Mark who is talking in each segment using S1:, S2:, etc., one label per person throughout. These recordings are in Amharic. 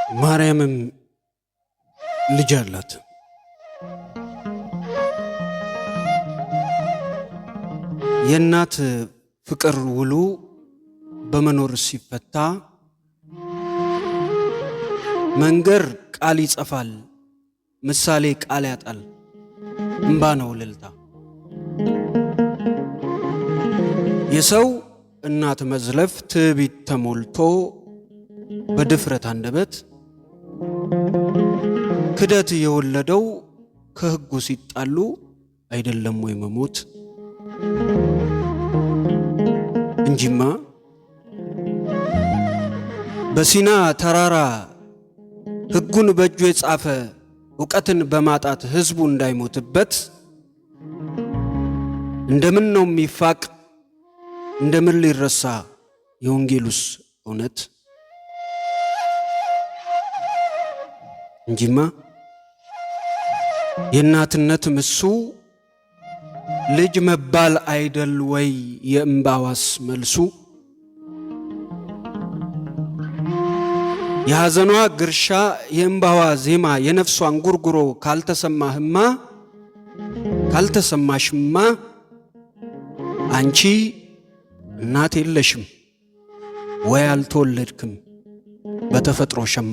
S1: ማርያምም ልጅ አላት። የእናት ፍቅር ውሉ በመኖር ሲፈታ መንገር ቃል ይጸፋል፣ ምሳሌ ቃል ያጣል፣ እምባ ነው እልልታ። የሰው እናት መዝለፍ ትዕቢት ተሞልቶ በድፍረት አንደበት ክደት የወለደው ከሕጉ ሲጣሉ አይደለም ወይ መሞት እንጂማ በሲና ተራራ ሕጉን በእጁ የጻፈ ዕውቀትን በማጣት ሕዝቡ እንዳይሞትበት እንደምን ነው የሚፋቅ እንደምን ሊረሳ የወንጌሉስ እውነት እንጂማ የእናትነት ምሱ ልጅ መባል አይደል ወይ የእምባዋስ መልሱ። የሐዘኗ ግርሻ የእምባዋ ዜማ የነፍሷን ጉርጉሮ ካልተሰማሽማ አንቺ እናት የለሽም ወይ አልተወለድክም በተፈጥሮ ሸማ።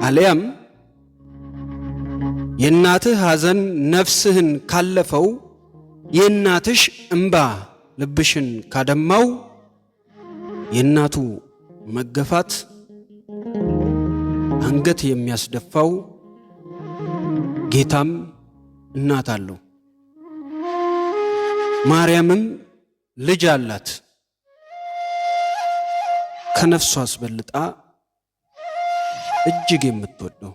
S1: አልያም የእናትህ ሐዘን ነፍስህን ካለፈው የእናትሽ እምባ ልብሽን ካደማው የእናቱ መገፋት አንገት የሚያስደፋው ጌታም እናት አለው። ማርያምም ልጅ አላት ከነፍሷ አስበልጣ እጅግ የምትወደው።